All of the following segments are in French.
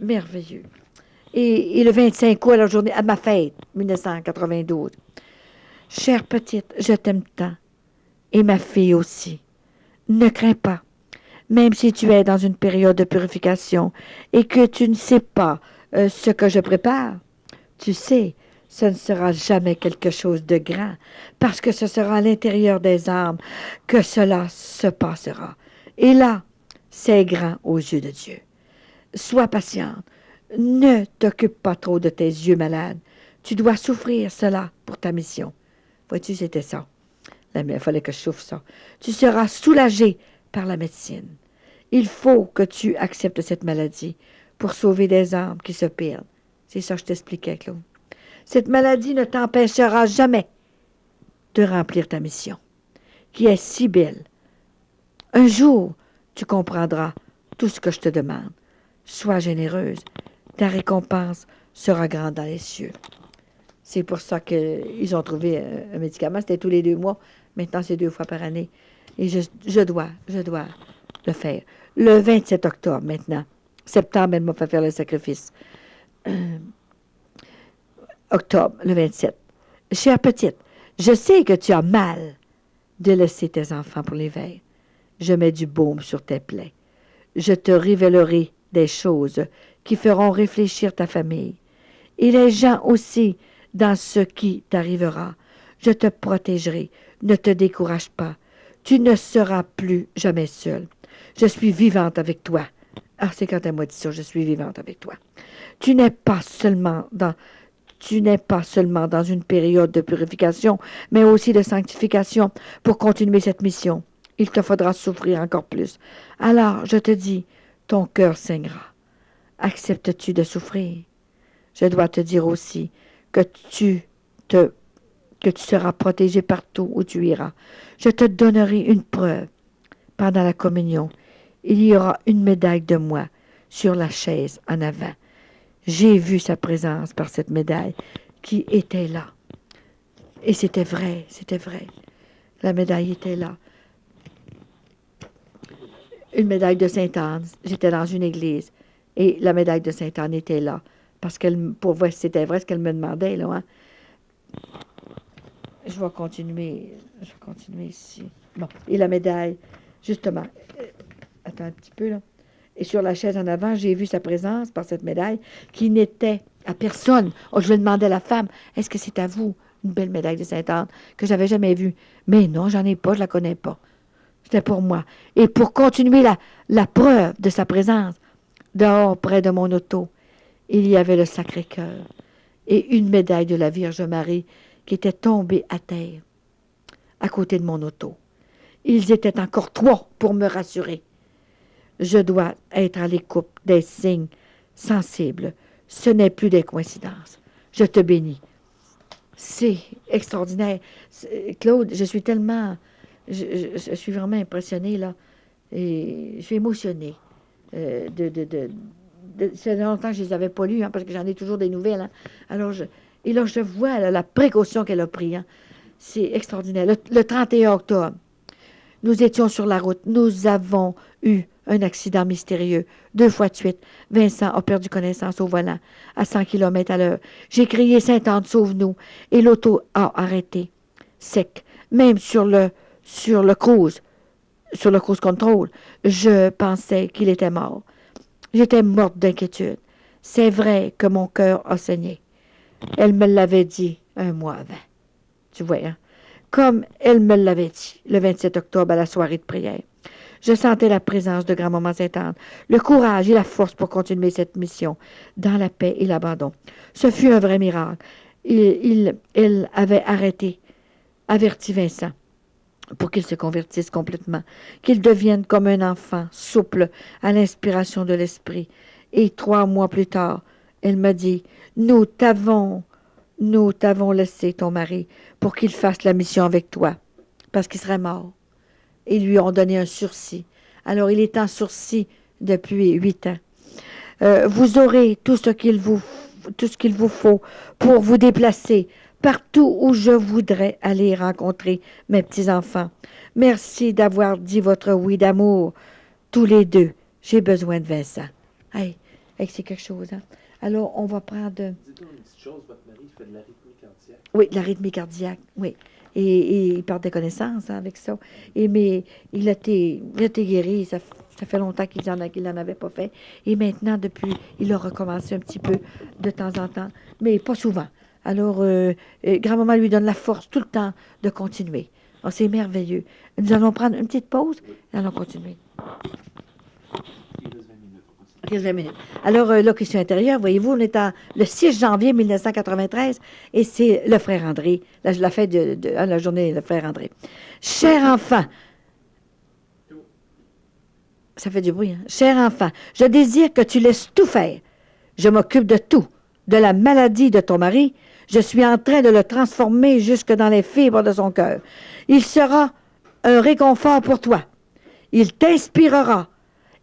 Merveilleux. Et le 25 août, à la journée, à ma fête, 1992. Chère petite, je t'aime tant. Et ma fille aussi. Ne crains pas. Même si tu es dans une période de purification et que tu ne sais pas ce que je prépare, tu sais, ce ne sera jamais quelque chose de grand, parce que ce sera à l'intérieur des âmes que cela se passera. Et là, c'est grand aux yeux de Dieu. Sois patiente. Ne t'occupe pas trop de tes yeux malades. Tu dois souffrir cela pour ta mission. Vois-tu, c'était ça. Il fallait que je souffre ça. Tu seras soulagé par la médecine. Il faut que tu acceptes cette maladie pour sauver des âmes qui se perdent. C'est ça que je t'expliquais, Claude. Cette maladie ne t'empêchera jamais de remplir ta mission, qui est si belle. Un jour, tu comprendras tout ce que je te demande. Sois généreuse. Ta récompense sera grande dans les cieux. C'est pour ça qu'ils ont trouvé un médicament. C'était tous les 2 mois. Maintenant, c'est 2 fois par année. Et je dois le faire. Le 27 octobre, maintenant. Septembre, elle m'a fait faire le sacrifice. Octobre, le 27. Chère petite, je sais que tu as mal de laisser tes enfants pour l'hiver. Je mets du baume sur tes plaies. Je te révélerai des choses qui feront réfléchir ta famille. Et les gens aussi dans ce qui t'arrivera. Je te protégerai. Ne te décourage pas. Tu ne seras plus jamais seule. Je suis vivante avec toi. Ah, c'est quand elle m'a dit ça, je suis vivante avec toi. Tu n'es pas seulement dans une période de purification, mais aussi de sanctification pour continuer cette mission. Il te faudra souffrir encore plus. Alors, je te dis, ton cœur saignera. Acceptes-tu de souffrir? Je dois te dire aussi que tu seras protégé partout où tu iras. Je te donnerai une preuve. Pendant la communion, il y aura une médaille de moi sur la chaise en avant. J'ai vu sa présence par cette médaille qui était là. Et c'était vrai, c'était vrai. La médaille était là. Une médaille de Sainte-Anne. J'étais dans une église et la médaille de Sainte-Anne était là. Parce qu'elle, pour voir si c'était vrai ce qu'elle me demandait, là, hein. Je vais continuer ici. Bon, et la médaille, justement, attends un petit peu, là. Et sur la chaise en avant, j'ai vu sa présence par cette médaille qui n'était à personne. Oh, je vais demander à la femme, est-ce que c'est à vous, une belle médaille de Sainte-Anne que j'avais jamais vue? Mais non, j'en ai pas, je la connais pas. C'était pour moi. Et pour continuer la preuve de sa présence, dehors, près de mon auto, il y avait le Sacré-Cœur et une médaille de la Vierge Marie qui était tombée à terre, à côté de mon auto. Ils étaient encore 3 pour me rassurer. Je dois être à l'écoute des signes sensibles. Ce n'est plus des coïncidences. Je te bénis. C'est extraordinaire. Claude, je suis tellement... Je suis vraiment impressionnée, là. Et je suis émotionnée. Ça fait longtemps que je ne les avais pas lues, hein, parce que j'en ai toujours des nouvelles. Hein. Alors, et là, je vois là, la précaution qu'elle a prise. Hein. C'est extraordinaire. Le 31 octobre, nous étions sur la route. Nous avons eu un accident mystérieux. 2 fois de suite, Vincent a perdu connaissance au volant à 100 km à l'heure. J'ai crié Sainte-Anne, sauve-nous. Et l'auto a arrêté, sec. Même sur le cruise control, je pensais qu'il était mort. J'étais morte d'inquiétude. C'est vrai que mon cœur a saigné. Elle me l'avait dit 1 mois avant. Tu vois, hein? Comme elle me l'avait dit le 27 octobre à la soirée de prière. Je sentais la présence de grand-maman Sainte-Anne, le courage et la force pour continuer cette mission dans la paix et l'abandon. Ce fut un vrai miracle. Elle avait averti Vincent pour qu'il se convertisse complètement, qu'il devienne comme un enfant, souple à l'inspiration de l'esprit. Et 3 mois plus tard, elle me dit, nous t'avons laissé ton mari pour qu'il fasse la mission avec toi, parce qu'il serait mort. Ils lui ont donné un sursis. Alors, il est en sursis depuis 8 ans. Vous aurez tout ce qu'il vous faut pour vous déplacer partout où je voudrais aller rencontrer mes petits-enfants. Merci d'avoir dit votre oui d'amour, tous les 2. J'ai besoin de Vincent. Hey, c'est quelque chose. Hein. Alors, on va prendre... Dites-nous une petite chose, votre mari fait de l'arythmie cardiaque. Oui, de l'arythmie cardiaque, oui. Et il perd des connaissances hein, avec ça. Mais il a été guéri, ça fait longtemps qu'il n'en avait pas fait. Et maintenant, depuis, il a recommencé un petit peu de temps en temps, mais pas souvent. Alors, grand-maman lui donne la force tout le temps de continuer. Oh, c'est merveilleux. Nous allons prendre une petite pause et allons continuer. Il reste 20 minutes. 15 minutes. Alors, locution intérieure, voyez-vous, on est le 6 janvier 1993 et c'est le frère André, la fête de la journée le frère André. Cher enfant, ça fait du bruit, hein? Cher enfant, je désire que tu laisses tout faire. Je m'occupe de tout, de la maladie de ton mari. Je suis en train de le transformer jusque dans les fibres de son cœur. Il sera un réconfort pour toi. Il t'inspirera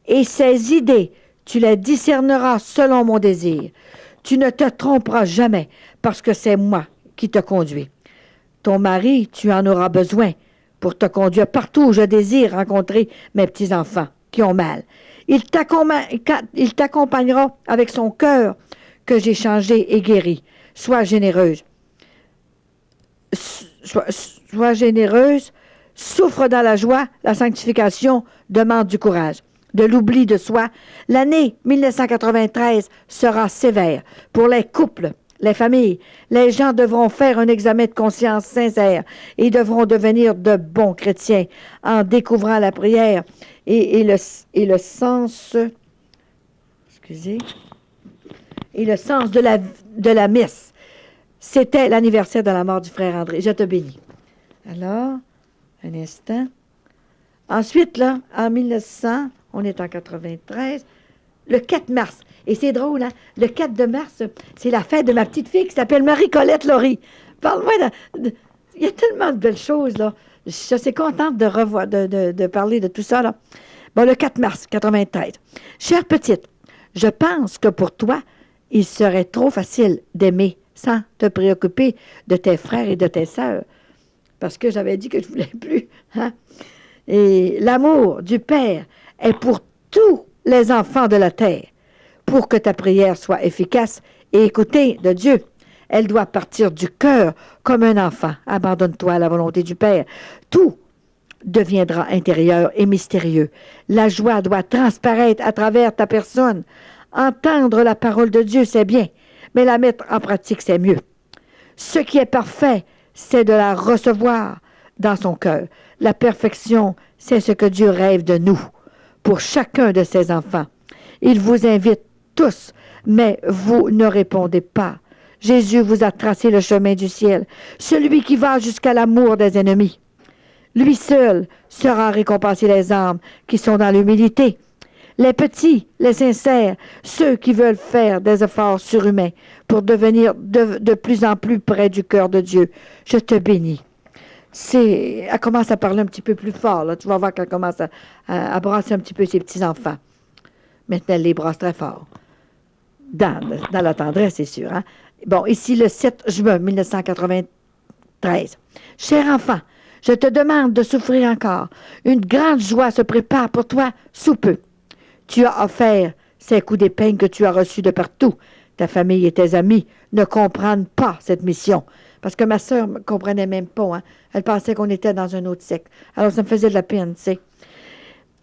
et ses idées, tu les discerneras selon mon désir. Tu ne te tromperas jamais parce que c'est moi qui te conduis. Ton mari, tu en auras besoin pour te conduire partout où je désire rencontrer mes petits-enfants qui ont mal. Il t'accompagnera avec son cœur que j'ai changé et guéri. Sois généreuse. Sois généreuse, souffre dans la joie, la sanctification demande du courage, de l'oubli de soi. L'année 1993 sera sévère pour les couples, les familles. Les gens devront faire un examen de conscience sincère et devront devenir de bons chrétiens en découvrant la prière et le sens, excusez, et le sens de la messe. C'était l'anniversaire de la mort du frère André. Je te bénis. Alors, un instant. Ensuite, là, en 1900, on est en 93, le 4 mars. Et c'est drôle, hein? Le 4 de mars, c'est la fête de ma petite fille qui s'appelle Marie-Colette Laurie. Parle-moi il y a tellement de belles choses, là. Je suis contente de parler de tout ça, là. Bon, le 4 mars 93. Chère petite, je pense que pour toi, il serait trop facile d'aimer sans te préoccuper de tes frères et de tes sœurs. Parce que j'avais dit que je ne voulais plus. Hein? Et l'amour du Père est pour tous les enfants de la terre. Pour que ta prière soit efficace et écoutée de Dieu, elle doit partir du cœur comme un enfant. Abandonne-toi à la volonté du Père. Tout deviendra intérieur et mystérieux. La joie doit transparaître à travers ta personne. Entendre la parole de Dieu, c'est bien, mais la mettre en pratique, c'est mieux. Ce qui est parfait, c'est de la recevoir dans son cœur. La perfection, c'est ce que Dieu rêve de nous, pour chacun de ses enfants. Il vous invite tous, mais vous ne répondez pas. Jésus vous a tracé le chemin du ciel, celui qui va jusqu'à l'amour des ennemis. Lui seul saura récompenser les âmes qui sont dans l'humilité. Les petits, les sincères, ceux qui veulent faire des efforts surhumains pour devenir de plus en plus près du cœur de Dieu. Je te bénis. Elle commence à parler un petit peu plus fort. Là. Tu vas voir qu'elle commence à brasser un petit peu ses petits-enfants. Maintenant, elle les brasse très fort. Dans la tendresse, c'est sûr. Hein? Bon, ici, le 7 juin 1993. Cher enfant, je te demande de souffrir encore. Une grande joie se prépare pour toi sous peu. Tu as offert ces coups d'épingle que tu as reçus de partout. Ta famille et tes amis ne comprennent pas cette mission. Parce que ma sœur ne comprenait même pas. Hein? Elle pensait qu'on était dans un autre secte. Alors, ça me faisait de la peine, tu sais.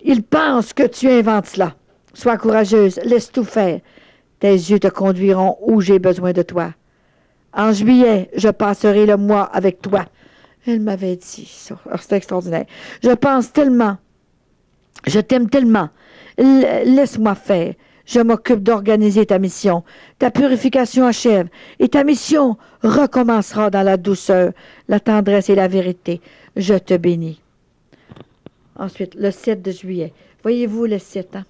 Ils pensent que tu inventes cela. Sois courageuse, laisse tout faire. Tes yeux te conduiront où j'ai besoin de toi. En juillet, je passerai le mois avec toi. Elle m'avait dit ça. C'était extraordinaire. Je pense tellement. Je t'aime tellement. Laisse-moi faire. Je m'occupe d'organiser ta mission. Ta purification achève et ta mission recommencera dans la douceur, la tendresse et la vérité. Je te bénis. Ensuite, le 7 de juillet. Voyez-vous le 7, hein?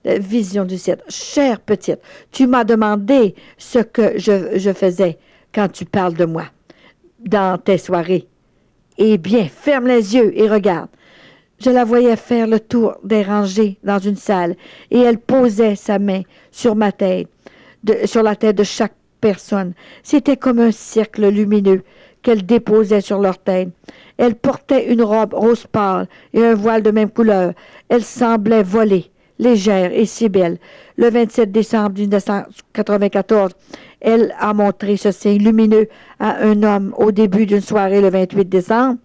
La vision du 7. Chère petite, tu m'as demandé ce que je faisais quand tu parles de moi dans tes soirées. Eh bien, ferme les yeux et regarde. Je la voyais faire le tour des rangées dans une salle et elle posait sa main sur ma tête, sur la tête de chaque personne. C'était comme un cercle lumineux qu'elle déposait sur leur tête. Elle portait une robe rose pâle et un voile de même couleur. Elle semblait voler légère et si belle. Le 27 décembre 1994, elle a montré ce signe lumineux à un homme au début d'une soirée le 28 décembre.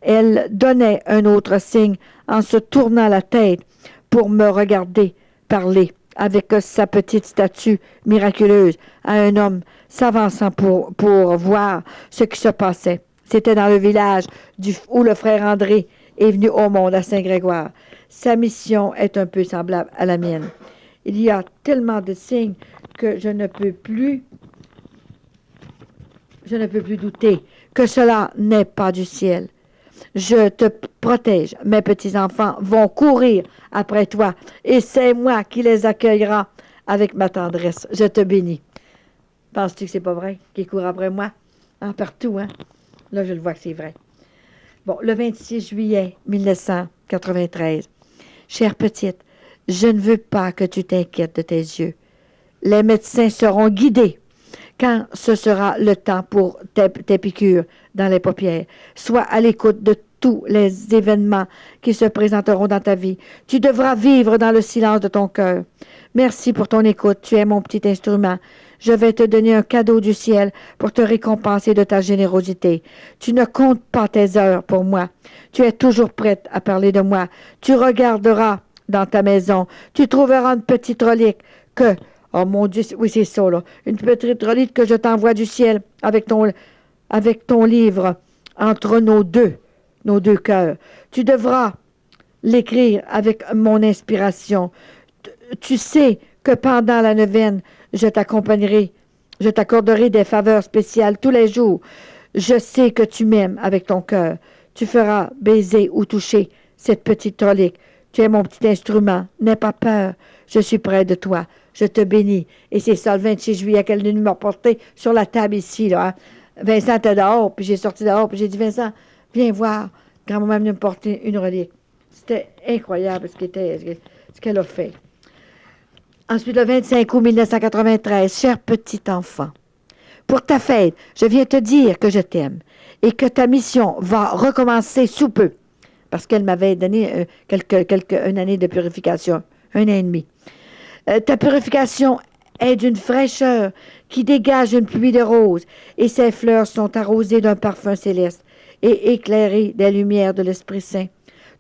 Elle donnait un autre signe en se tournant la tête pour me regarder parler avec sa petite statue miraculeuse à un homme s'avançant pour voir ce qui se passait. C'était dans le village où le frère André est venu au monde à Saint-Grégoire. Sa mission est un peu semblable à la mienne. Il y a tellement de signes que je ne peux plus douter que cela n'est pas du ciel. Je te protège. Mes petits-enfants vont courir après toi et c'est moi qui les accueillera avec ma tendresse. Je te bénis. Penses-tu que c'est pas vrai qu'ils courent après moi? Partout, hein? Là, je le vois que c'est vrai. Bon, le 26 juillet 1993. Chère petite, je ne veux pas que tu t'inquiètes de tes yeux. Les médecins seront guidés quand ce sera le temps pour tes piqûres dans les paupières. Sois à l'écoute de tous les événements qui se présenteront dans ta vie. Tu devras vivre dans le silence de ton cœur. Merci pour ton écoute. Tu es mon petit instrument. Je vais te donner un cadeau du ciel pour te récompenser de ta générosité. Tu ne comptes pas tes heures pour moi. Tu es toujours prête à parler de moi. Tu regarderas dans ta maison. Tu trouveras une petite relique que... Oh mon Dieu, oui, c'est ça, là. Une petite relique que je t'envoie du ciel avec ton livre entre nos deux cœurs. Tu devras l'écrire avec mon inspiration. Tu sais que pendant la neuvaine, je t'accorderai des faveurs spéciales tous les jours. Je sais que tu m'aimes avec ton cœur. Tu feras baiser ou toucher cette petite relique. Tu es mon petit instrument. N'aie pas peur. Je suis près de toi. Je te bénis. Et c'est ça, le 26 juillet, qu'elle est venue me reporter sur la table ici, là. Hein. Vincent était dehors, puis j'ai sorti dehors, puis j'ai dit, Vincent, viens voir. Grand-maman est venue me porter une relique. C'était incroyable ce qu'elle a fait. Ensuite, le 25 août 1993, cher petit enfant, pour ta fête, je viens te dire que je t'aime et que ta mission va recommencer sous peu, parce qu'elle m'avait donné une année de purification, 1 an et demi. Ta purification est d'une fraîcheur qui dégage une pluie de roses, et ses fleurs sont arrosées d'un parfum céleste et éclairées des lumières de l'Esprit Saint.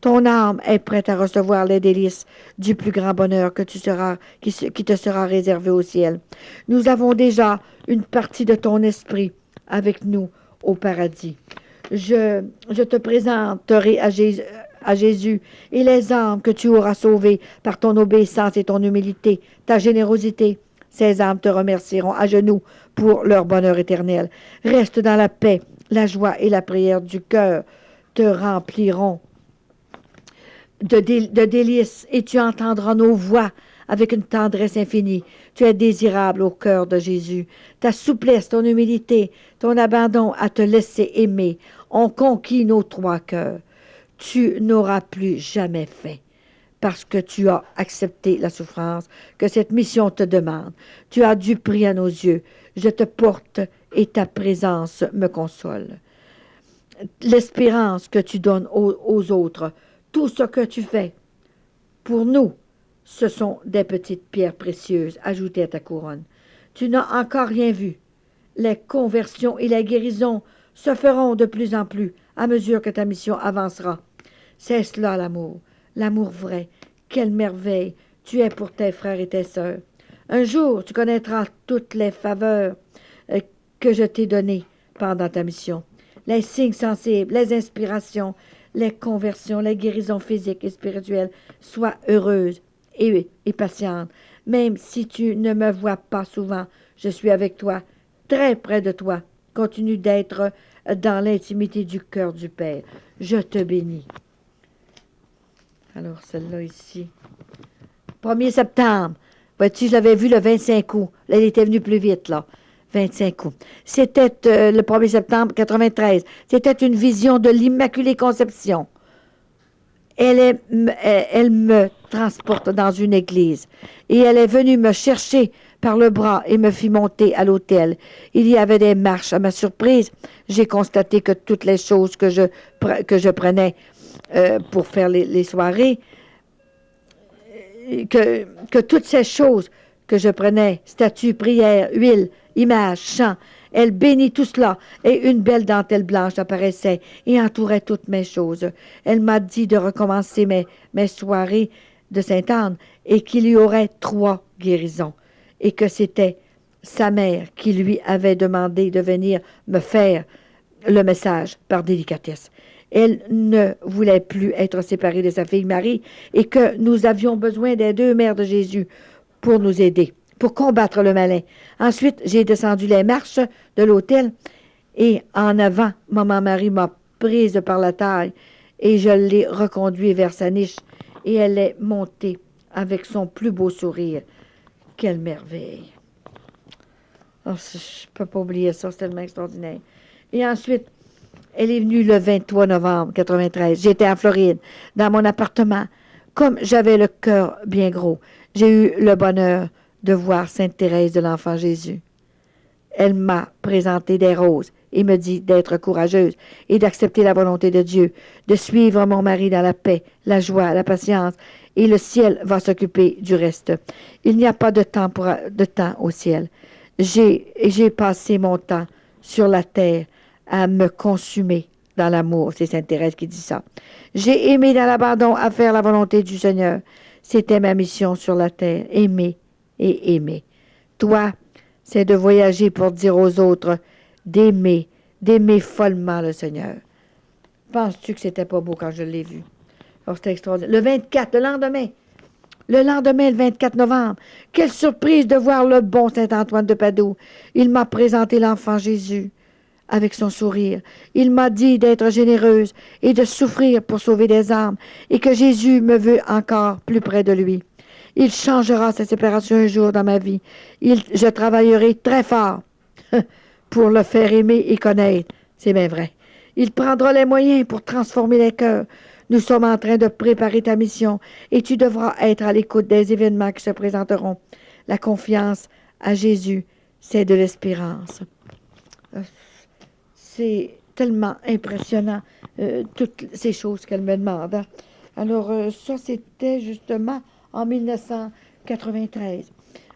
Ton âme est prête à recevoir les délices du plus grand bonheur qui te sera réservé au ciel. Nous avons déjà une partie de ton esprit avec nous au paradis. Je te présenterai à Jésus et les âmes que tu auras sauvées par ton obéissance et ton humilité, ta générosité. Ces âmes te remercieront à genoux pour leur bonheur éternel. Reste dans la paix, la joie et la prière du cœur te rempliront de délices et tu entendras nos voix avec une tendresse infinie. Tu es désirable au cœur de Jésus. Ta souplesse, ton humilité, ton abandon à te laisser aimer ont conquis nos 3 cœurs. Tu n'auras plus jamais faim parce que tu as accepté la souffrance que cette mission te demande. Tu as du prix à nos yeux. Je te porte et ta présence me console. L'espérance que tu donnes aux autres, tout ce que tu fais pour nous, ce sont des petites pierres précieuses ajoutées à ta couronne. Tu n'as encore rien vu. Les conversions et les guérisons se feront de plus en plus à mesure que ta mission avancera. C'est cela l'amour, l'amour vrai. Quelle merveille tu es pour tes frères et tes sœurs. Un jour, tu connaîtras toutes les faveurs que je t'ai données pendant ta mission. Les signes sensibles, les inspirations, les conversions, les guérisons physiques et spirituelles. Sois heureuse et patiente. Même si tu ne me vois pas souvent, je suis avec toi, très près de toi. Continue d'être dans l'intimité du cœur du Père. Je te bénis. Alors, celle-là ici. 1er septembre. Vois-tu, je l'avais vu le 25 août. Là, elle était venue plus vite, là. 25 août. C'était le 1er septembre 93. C'était une vision de l'Immaculée Conception. Elle me transporte dans une église. Et elle est venue me chercher par le bras et me fit monter à l'autel. Il y avait des marches. À ma surprise, j'ai constaté que toutes les choses que je prenais pour faire les soirées, que toutes ces choses que je prenais, statues, prières, huile, images, chants, elle bénit tout cela, et une belle dentelle blanche apparaissait et entourait toutes mes choses. Elle m'a dit de recommencer mes soirées de Sainte-Anne, et qu'il y aurait 3 guérisons, et que c'était sa mère qui lui avait demandé de venir me faire le message par délicatesse. Elle ne voulait plus être séparée de sa fille Marie, et que nous avions besoin des 2 mères de Jésus pour nous aider, pour combattre le malin. Ensuite, j'ai descendu les marches de l'autel, et en avant, Maman Marie m'a prise par la taille, et je l'ai reconduite vers sa niche, et elle est montée avec son plus beau sourire. Quelle merveille! Oh, je ne peux pas oublier ça, c'est tellement extraordinaire. Et ensuite, elle est venue le 23 novembre 1993. J'étais en Floride, dans mon appartement. Comme j'avais le cœur bien gros, j'ai eu le bonheur de voir Sainte Thérèse de l'Enfant Jésus. Elle m'a présenté des roses et me dit d'être courageuse et d'accepter la volonté de Dieu, de suivre mon mari dans la paix, la joie, la patience, et le ciel va s'occuper du reste. Il n'y a pas de temps au ciel. J'ai passé mon temps sur la terre à me consumer dans l'amour. C'est Sainte Thérèse qui dit ça. J'ai aimé dans l'abandon à faire la volonté du Seigneur. C'était ma mission sur la terre, aimer et aimer. Toi, c'est de voyager pour dire aux autres d'aimer follement le Seigneur. Penses-tu que c'était pas beau quand je l'ai vu? Oh, c'était extraordinaire. Le 24, le lendemain, le 24 novembre, quelle surprise de voir le bon Saint-Antoine de Padoue. Il m'a présenté l'enfant Jésus avec son sourire. Il m'a dit d'être généreuse et de souffrir pour sauver des âmes, et que Jésus me veut encore plus près de lui. Il changera sa séparation un jour dans ma vie. Je travaillerai très fort pour le faire aimer et connaître. C'est bien vrai. Il prendra les moyens pour transformer les cœurs. Nous sommes en train de préparer ta mission, et tu devras être à l'écoute des événements qui se présenteront. La confiance à Jésus, c'est de l'espérance. C'est tellement impressionnant, toutes ces choses qu'elle me demande. Hein. Alors, ça, c'était justement en 1993.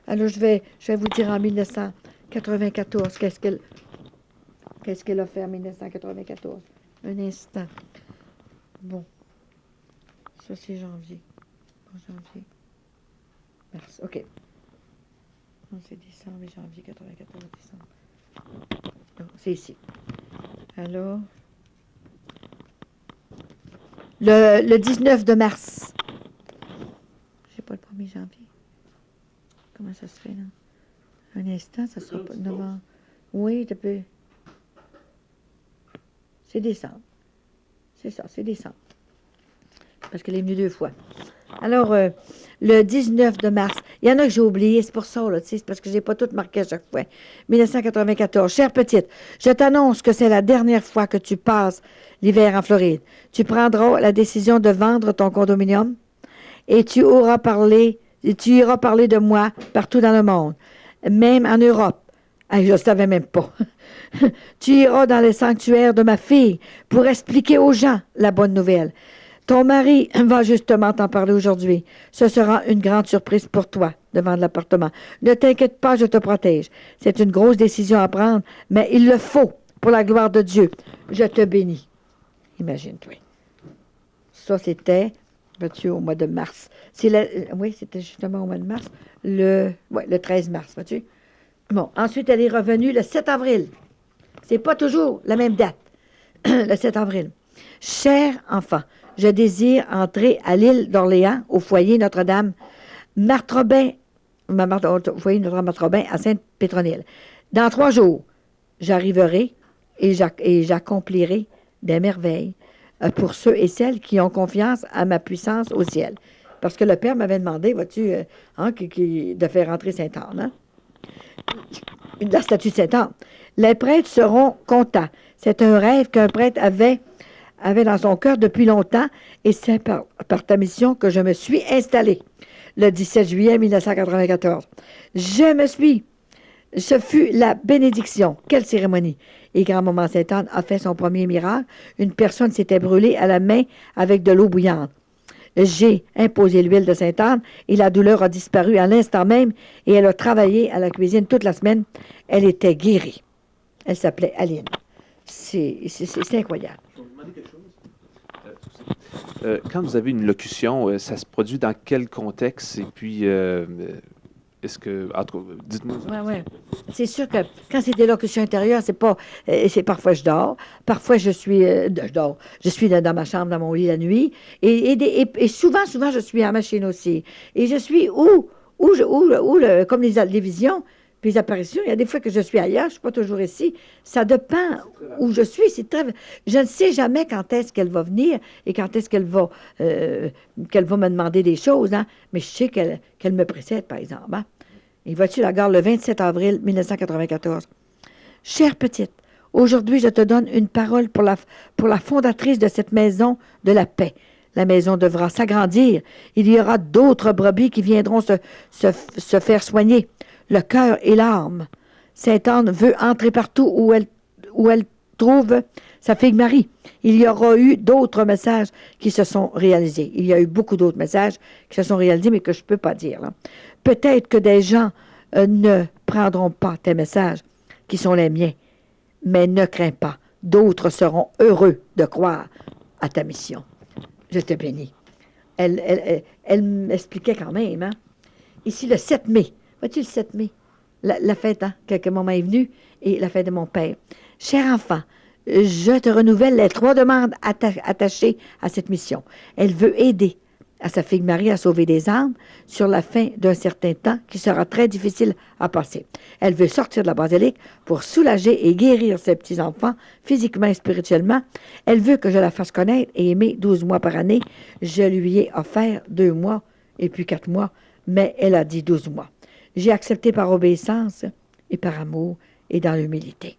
Alors, je vais vous dire en 1994, qu'est-ce qu'elle a fait en 1994. Un instant. Bon. Ça, c'est janvier. Bon, janvier. Mars. OK. Non, c'est décembre, janvier 94, décembre. Non, c'est ici. Alors, le 19 de mars. Je sais pas, le 1er janvier. Comment ça se fait, là? Un instant, ça sera pas novembre. Oui, depuis. C'est décembre. C'est ça, c'est décembre. Parce qu'elle est venue 2 fois. Alors, le 19 de mars, il y en a que j'ai oublié, c'est pour ça, là, c'est parce que je n'ai pas tout marqué à chaque fois. 1994. Chère petite, je t'annonce que c'est la dernière fois que tu passes l'hiver en Floride. Tu prendras la décision de vendre ton condominium et tu iras parler de moi partout dans le monde, même en Europe. Ah, je ne savais même pas. Tu iras dans le sanctuaire de ma fille pour expliquer aux gens la bonne nouvelle. Ton mari va justement t'en parler aujourd'hui. Ce sera une grande surprise pour toi devant l'appartement. Ne t'inquiète pas, je te protège. C'est une grosse décision à prendre, mais il le faut pour la gloire de Dieu. Je te bénis. Imagine-toi. Ça, c'était, vois-tu, au mois de mars. Oui, c'était justement au mois de mars. Le 13 mars, vois-tu. Bon, ensuite, elle est revenue le 7 avril. C'est pas toujours la même date. Le 7 avril. Cher enfant, je désire entrer à l'île d'Orléans, au foyer Notre-Dame Marthe-Robin, au foyer Notre-Dame Marthe-Robin à Sainte-Pétronille. Dans 3 jours, j'arriverai et j'accomplirai des merveilles pour ceux et celles qui ont confiance à ma puissance au ciel. Parce que le Père m'avait demandé, vois-tu, de faire entrer Sainte-Anne. Hein? La statue de Sainte-Anne. Les prêtres seront contents. C'est un rêve qu'un prêtre avait dans son cœur depuis longtemps, et c'est par ta mission que je me suis installée le 17 juillet 1994. Ce fut la bénédiction. Quelle cérémonie! Et grand-maman Sainte-Anne a fait son premier miracle. Une personne s'était brûlée à la main avec de l'eau bouillante. J'ai imposé l'huile de Sainte-Anne et la douleur a disparu à l'instant même et elle a travaillé à la cuisine toute la semaine. Elle était guérie. Elle s'appelait Aline. C'est incroyable. Je vais vous demander quelque chose. Quand vous avez une locution, ça se produit dans quel contexte? Et puis, est-ce que... En tout cas, dites-moi ça. Oui, oui. C'est sûr que quand c'est des locutions intérieures, c'est pas. C'est parfois je dors, parfois je dors. Je suis dans ma chambre, dans mon lit la nuit, et souvent, je suis à la machine aussi. Et je suis comme les visions, puis les apparitions. Il y a des fois que je suis ailleurs, je ne suis pas toujours ici. Ça dépend où je suis. Je ne sais jamais quand est-ce qu'elle va venir et quand est-ce qu'elle va me demander des choses, hein. Mais je sais qu'elle me précède, par exemple, hein. Et vois-tu, la gare le 27 avril 1994. Chère petite, aujourd'hui, je te donne une parole pour la fondatrice de cette maison de la paix. La maison devra s'agrandir. Il y aura d'autres brebis qui viendront se faire soigner. Le cœur et l'âme. Sainte Anne veut entrer partout où elle trouve sa fille Marie. Il y aura eu d'autres messages qui se sont réalisés. Il y a eu beaucoup d'autres messages qui se sont réalisés, mais que je ne peux pas dire, là. Peut-être que des gens ne prendront pas tes messages, qui sont les miens, mais ne crains pas. D'autres seront heureux de croire à ta mission. Je te bénis. Elle m'expliquait quand même, hein? Ici, le 7 mai. Vois-tu le 7 mai? La fête, hein, que maman est venue, et la fête de mon père. Cher enfant, je te renouvelle les 3 demandes attachées à cette mission. Elle veut aider à sa fille Marie à sauver des âmes sur la fin d'un certain temps qui sera très difficile à passer. Elle veut sortir de la basilique pour soulager et guérir ses petits-enfants physiquement et spirituellement. Elle veut que je la fasse connaître et aimer 12 mois par année. Je lui ai offert 2 mois et puis 4 mois, mais elle a dit 12 mois. J'ai accepté par obéissance et par amour et dans l'humilité.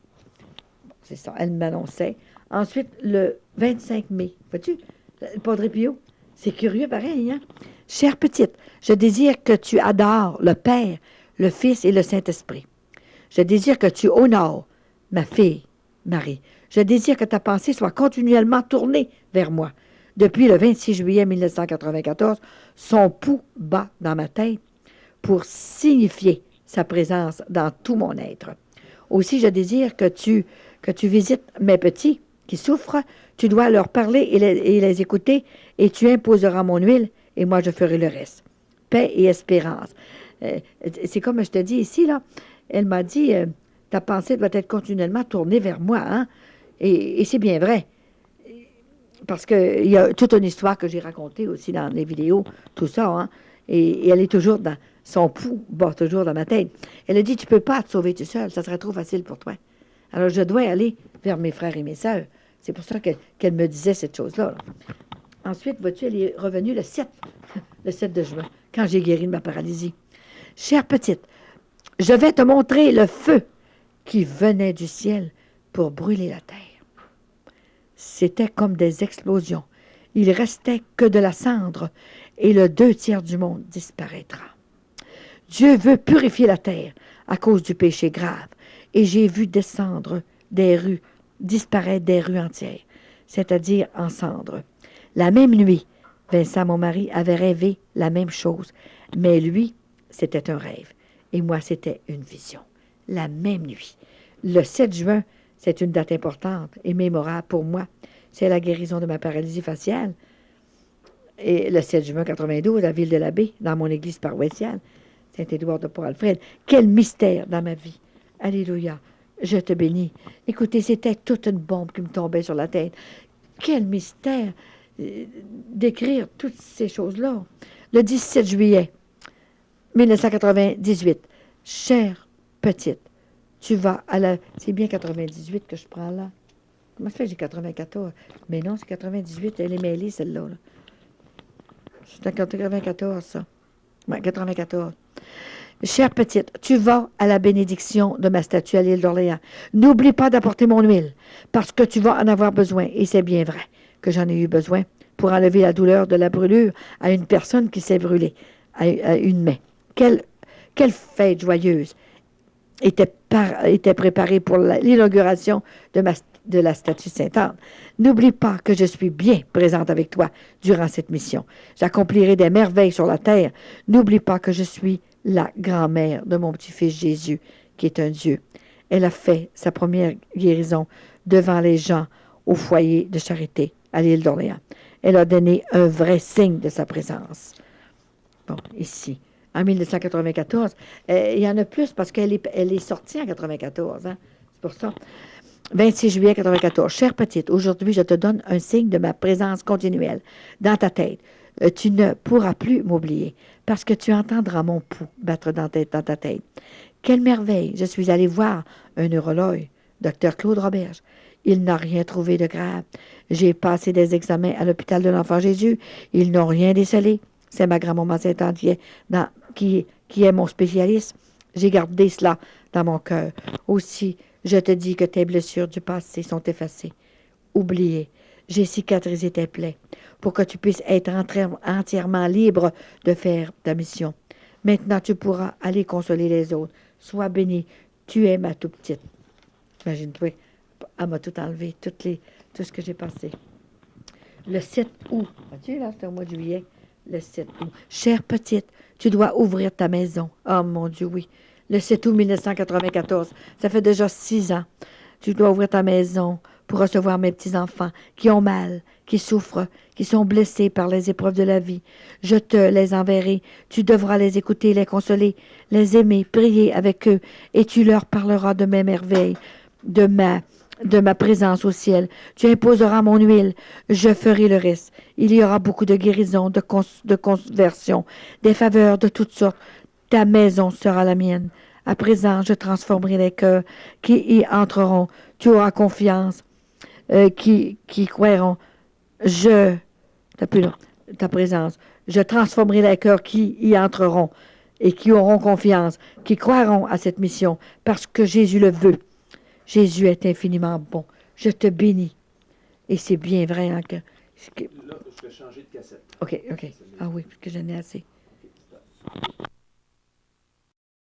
C'est ça, elle m'annonçait. Ensuite, le 25 mai, vois-tu, le Padre Pio, c'est curieux pareil, hein? Chère petite, je désire que tu adores le Père, le Fils et le Saint-Esprit. Je désire que tu honores ma fille, Marie. Je désire que ta pensée soit continuellement tournée vers moi. Depuis le 26 juillet 1994, son pouls bat dans ma tête pour signifier sa présence dans tout mon être. Aussi, je désire que tu visites mes petits qui souffrent. Tu dois leur parler et les écouter, et tu imposeras mon huile, et moi je ferai le reste. Paix et espérance. C'est comme je te dis ici, là, elle m'a dit, ta pensée doit être continuellement tournée vers moi, hein? Et c'est bien vrai. Parce qu'il y a toute une histoire que j'ai racontée aussi dans les vidéos, tout ça, hein? Et elle est toujours dans son pouls, bat toujours dans ma tête. Elle a dit, tu ne peux pas te sauver tout seul, ça serait trop facile pour toi. Alors je dois aller vers mes frères et mes sœurs. C'est pour ça qu'elle me disait cette chose-là, là. Ensuite, vois-tu, elle est revenue le 7 de juin, quand j'ai guéri de ma paralysie. Chère petite, je vais te montrer le feu qui venait du ciel pour brûler la terre. C'était comme des explosions. Il restait que de la cendre et le 2 tiers du monde disparaîtra. Dieu veut purifier la terre à cause du péché grave. Et j'ai vu disparaître des rues entières, c'est-à-dire en cendres. La même nuit, Vincent, mon mari, avait rêvé la même chose, mais lui, c'était un rêve, et moi, c'était une vision. La même nuit. Le 7 juin, c'est une date importante et mémorable pour moi. C'est la guérison de ma paralysie faciale. Et le 7 juin 92, à Ville-de-la-Baie, dans mon église paroissiale, Saint-Édouard de Port-Alfred. Quel mystère dans ma vie. Alléluia. Je te bénis. Écoutez, c'était toute une bombe qui me tombait sur la tête. Quel mystère d'écrire toutes ces choses-là. Le 17 juillet 1998. Chère petite, tu vas à la... C'est bien 98 que je prends là. Comment ça fait j'ai 94? Mais non, c'est 98. Elle est mêlée, celle-là, là. C'est en 94, ça. Oui, 94. Chère petite, tu vas à la bénédiction de ma statue à l'île d'Orléans. N'oublie pas d'apporter mon huile, parce que tu vas en avoir besoin. Et c'est bien vrai que j'en ai eu besoin pour enlever la douleur de la brûlure à une personne qui s'est brûlée, à une main. Quelle fête joyeuse était préparée pour l'inauguration de de la statue Sainte-Anne. N'oublie pas que je suis bien présente avec toi durant cette mission. J'accomplirai des merveilles sur la terre. N'oublie pas que je suis la grand-mère de mon petit-fils Jésus, qui est un Dieu. Elle a fait sa première guérison devant les gens au foyer de charité à l'île d'Orléans. Elle a donné un vrai signe de sa présence. Bon, ici, en 1994, il y en a plus parce qu'elle est sortie en 1994. Hein? C'est pour ça. 26 juillet 1994. Chère petite, aujourd'hui, je te donne un signe de ma présence continuelle dans ta tête. Tu ne pourras plus m'oublier parce que tu entendras mon pouls battre dans ta tête. Quelle merveille! Je suis allée voir un neurologue, Dr. Claude Roberge. Il n'a rien trouvé de grave. J'ai passé des examens à l'hôpital de l'Enfant Jésus. Ils n'ont rien décelé. C'est ma grand-maman Sainte-Anne qui est mon spécialiste. J'ai gardé cela dans mon cœur. Aussi, je te dis que tes blessures du passé sont effacées. Oubliées. J'ai cicatrisé tes plaies pour que tu puisses être entièrement libre de faire ta mission. Maintenant, tu pourras aller consoler les autres. Sois béni. Tu es ma tout petite. Imagine-toi, elle m'a tout enlevé, tout ce que j'ai passé. Le 7 août, vois-tu, là, c'était au mois de juillet, le 7 août. Chère petite, tu dois ouvrir ta maison. Oh mon Dieu, oui. Le 7 août 1994, ça fait déjà 6 ans. Tu dois ouvrir ta maison pour recevoir mes petits-enfants qui ont mal, qui souffrent, qui sont blessés par les épreuves de la vie. Je te les enverrai. Tu devras les écouter, les consoler, les aimer, prier avec eux, et tu leur parleras de mes merveilles, de ma présence au ciel. Tu imposeras mon huile, je ferai le reste. Il y aura beaucoup de guérisons, de conversions, des faveurs de toutes sortes. Ta maison sera la mienne. À présent, je transformerai les cœurs qui y entreront. Tu auras confiance, qui croiront. T'as plus là, ta présence. Je transformerai les cœurs qui y entreront et qui auront confiance, qui croiront à cette mission, parce que Jésus le veut. Jésus est infiniment bon. Je te bénis. Et c'est bien vrai. Hein, Là, je vais changer de cassette. OK. Ah oui, parce que j'en ai assez.